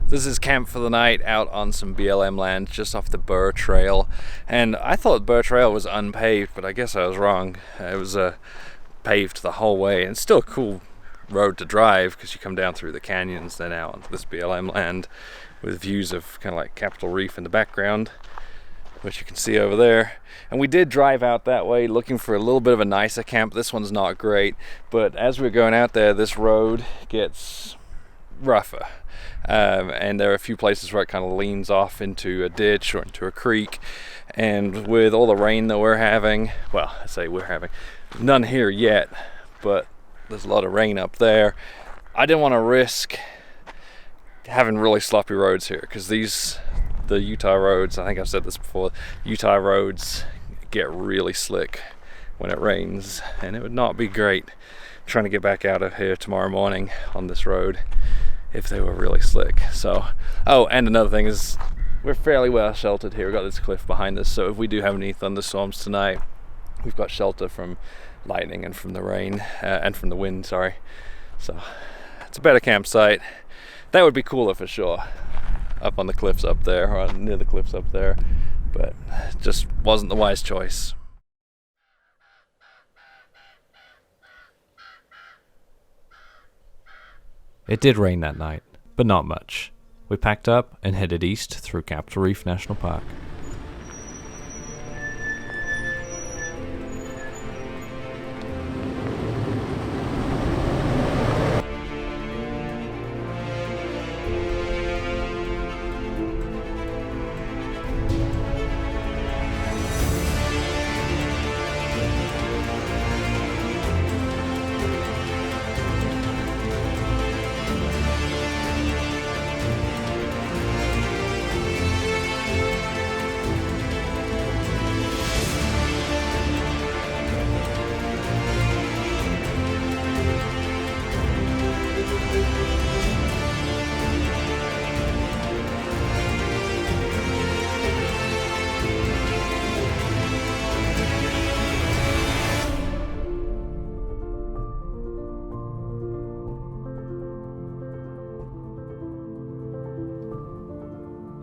This is camp for the night out on some BLM land just off the Burr Trail. And I thought Burr Trail was unpaved, but I guess I was wrong. It was paved the whole way, and it's still a cool road to drive because you come down through the canyons then out onto this BLM land with views of kind of like Capitol Reef in the background, which you can see over there. And we did drive out that way looking for a little bit of a nicer camp. This one's not great, but as we're going out there, this road gets rougher. And there are a few places where it kind of leans off into a ditch or into a creek. And with all the rain that we're having, well, I say we're having, none here yet, but there's a lot of rain up there. I didn't want to risk having really sloppy roads here because the Utah roads, I think I've said this before, Utah roads get really slick when it rains, and it would not be great trying to get back out of here tomorrow morning on this road if they were really slick. So, oh, and another thing is we're fairly well sheltered here. We've got this cliff behind us, so if we do have any thunderstorms tonight, we've got shelter from lightning and from the rain and from the wind, sorry. So it's a better campsite. That would be cooler for sure, up on the cliffs up there, or near the cliffs up there, but it just wasn't the wise choice. It did rain that night, but not much. We packed up and headed east through Capitol Reef National Park.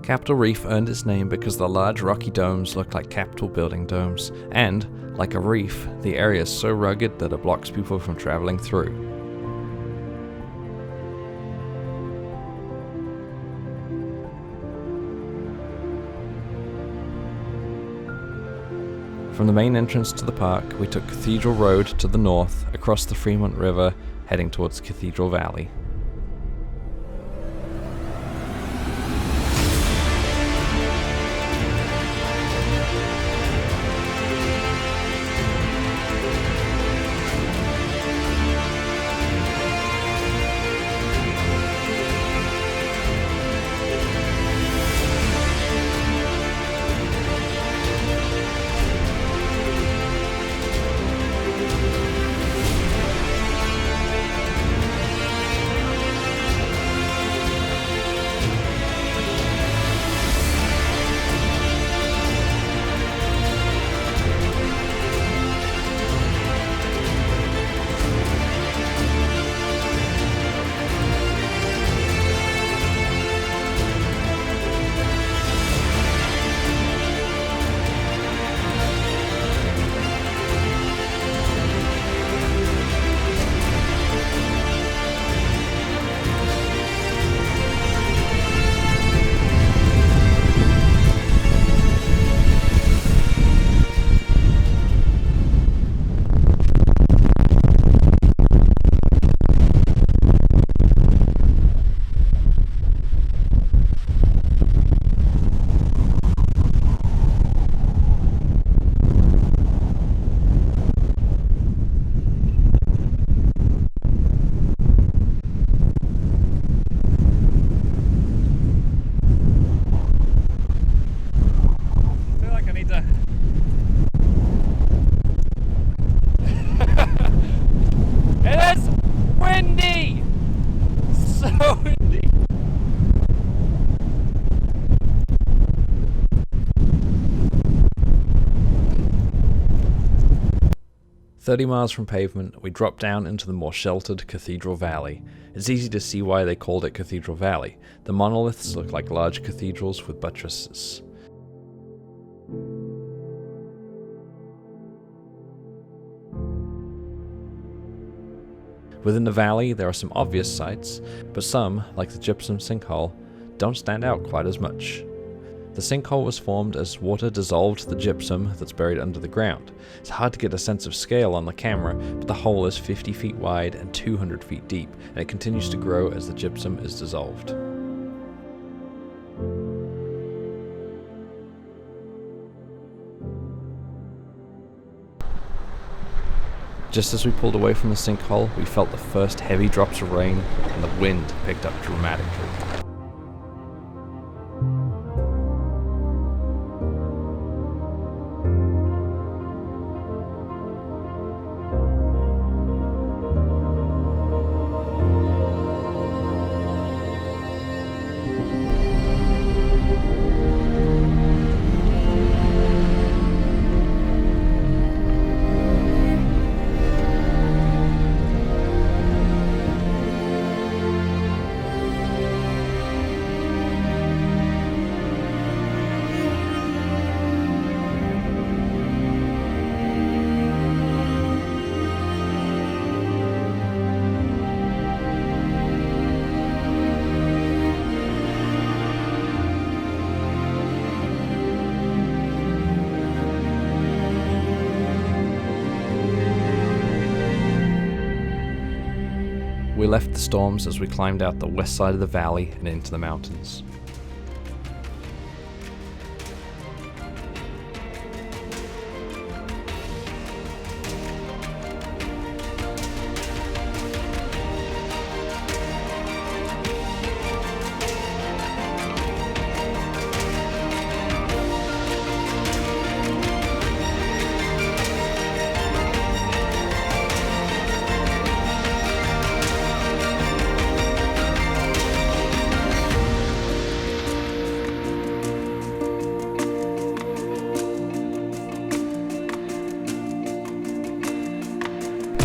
Capitol Reef earned its name because the large rocky domes look like Capitol building domes, and, like a reef, the area is so rugged that it blocks people from traveling through. From the main entrance to the park, we took Cathedral Road to the north, across the Fremont River, heading towards Cathedral Valley. 30 miles from pavement, we drop down into the more sheltered Cathedral Valley. It's easy to see why they called it Cathedral Valley. The monoliths look like large cathedrals with buttresses. Within the valley, there are some obvious sights, but some, like the gypsum sinkhole, don't stand out quite as much. The sinkhole was formed as water dissolved the gypsum that's buried under the ground. It's hard to get a sense of scale on the camera, but the hole is 50 feet wide and 200 feet deep, and it continues to grow as the gypsum is dissolved. Just as we pulled away from the sinkhole, we felt the first heavy drops of rain, and the wind picked up dramatically. We left the storms as we climbed out the west side of the valley and into the mountains.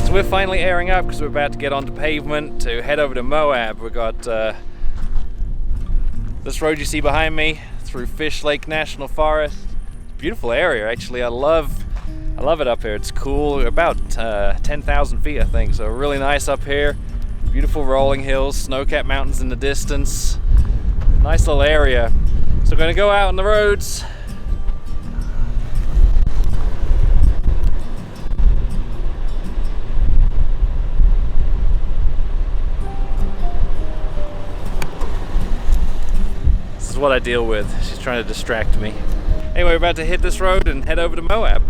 So we're finally airing up because we're about to get onto pavement to head over to Moab. We've got this road you see behind me through Fish Lake National Forest. Beautiful area, actually. I love it up here. It's cool. We're about 10,000 feet, I think, so really nice up here. Beautiful rolling hills, snow-capped mountains in the distance. Nice little area. So we're going to go out on the roads. This is what I deal with. She's trying to distract me. Anyway, we're about to hit this road and head over to Moab.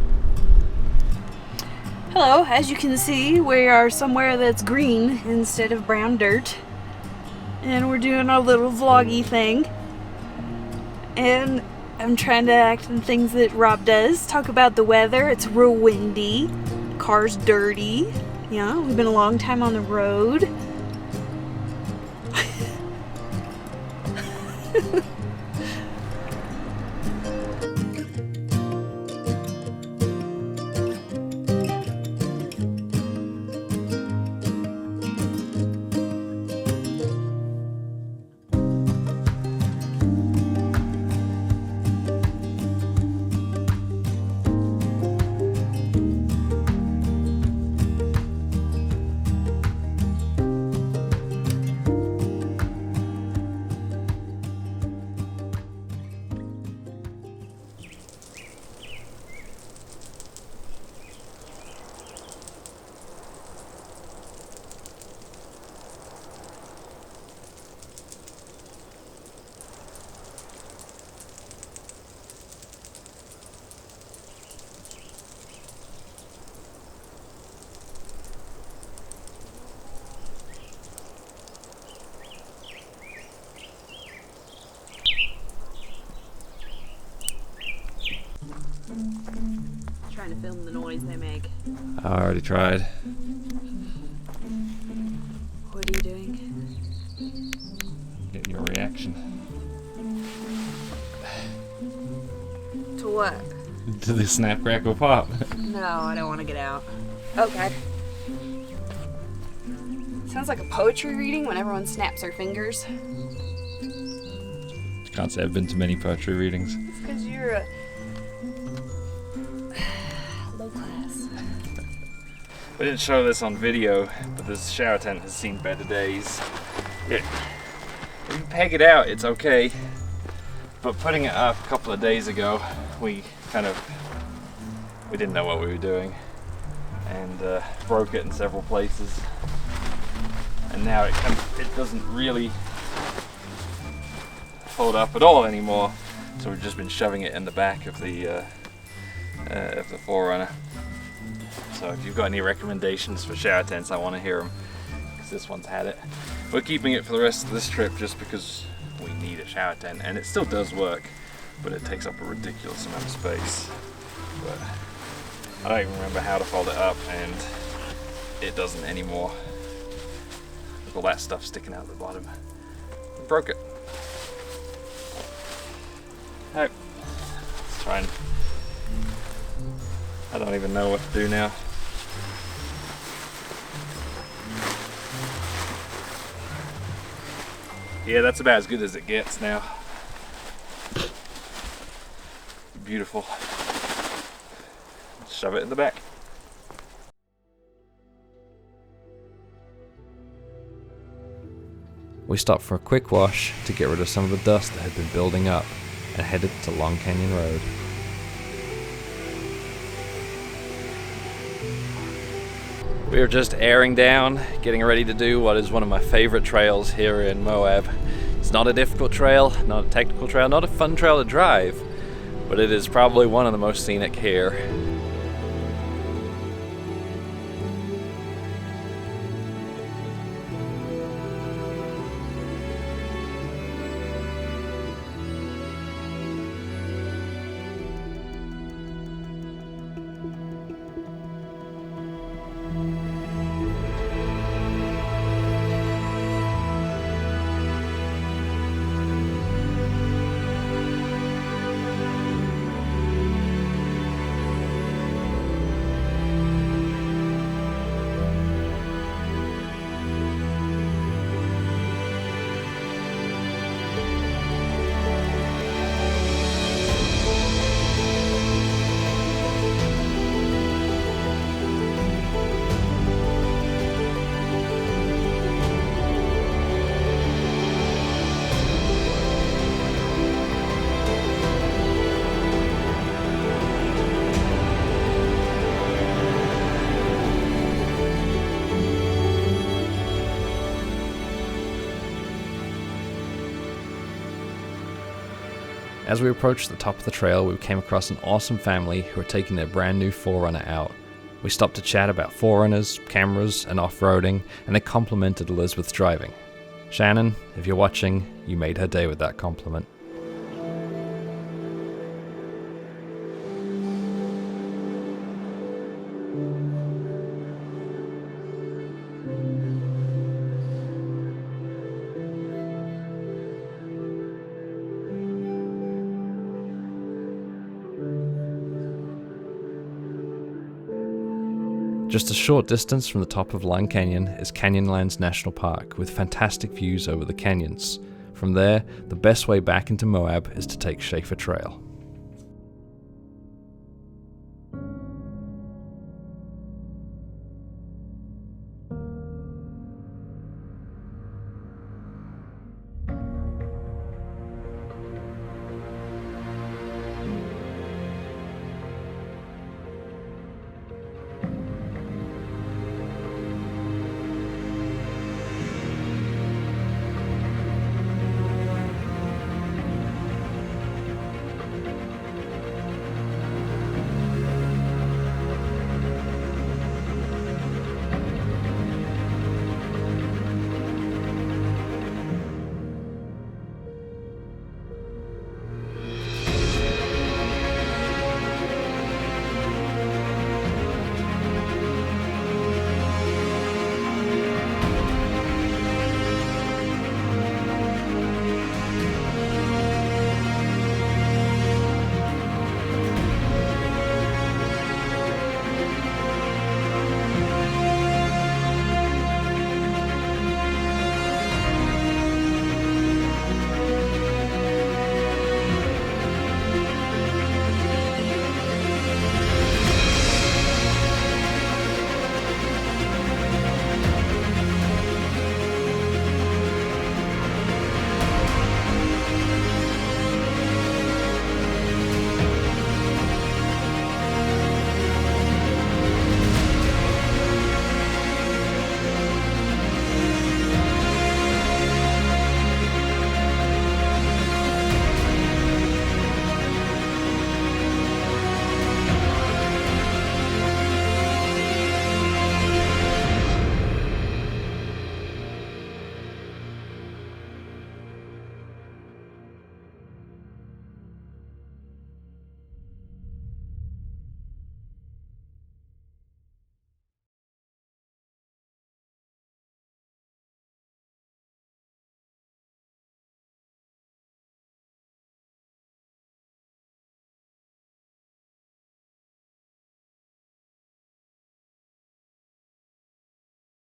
Hello, as you can see, we are somewhere that's green instead of brown dirt. And we're doing our little vloggy thing. And I'm trying to act in things that Rob does. Talk about the weather. It's real windy. Car's dirty. Yeah, we've been a long time on the road. Trying to film the noise they make. I already tried. What are you doing? Getting your reaction. To what? To the snap, crackle, pop. No, I don't want to get out. Oh god. Sounds like a poetry reading when everyone snaps their fingers. Can't say I've been to many poetry readings. It's because you're a low class. We didn't show this on video, but this shower tent has seen better days. If you peg it out, it's okay. But putting it up a couple of days ago, we didn't know what we were doing, and broke it in several places. And now it doesn't really fold up at all anymore. So we've just been shoving it in the back of the 4Runner. So if you've got any recommendations for shower tents, I want to hear them, because this one's had it. We're keeping it for the rest of this trip just because we need a shower tent, and it still does work, but it takes up a ridiculous amount of space. But I don't even remember how to fold it up, and it doesn't anymore. Look, all that stuff sticking out the bottom. I broke it. Alright, let's try and... I don't even know what to do now. Yeah, that's about as good as it gets now. Beautiful. Shove it in the back. We stopped for a quick wash to get rid of some of the dust that had been building up and headed to Long Canyon Road. We were just airing down, getting ready to do what is one of my favorite trails here in Moab. It's not a difficult trail, not a technical trail, not a fun trail to drive, but it is probably one of the most scenic here. As we approached the top of the trail, we came across an awesome family who were taking their brand new 4Runner out. We stopped to chat about 4Runners, cameras, and off-roading, and they complimented Elizabeth's driving. Shannon, if you're watching, you made her day with that compliment. Just a short distance from the top of Long Canyon is Canyonlands National Park, with fantastic views over the canyons. From there, the best way back into Moab is to take Schaefer Trail.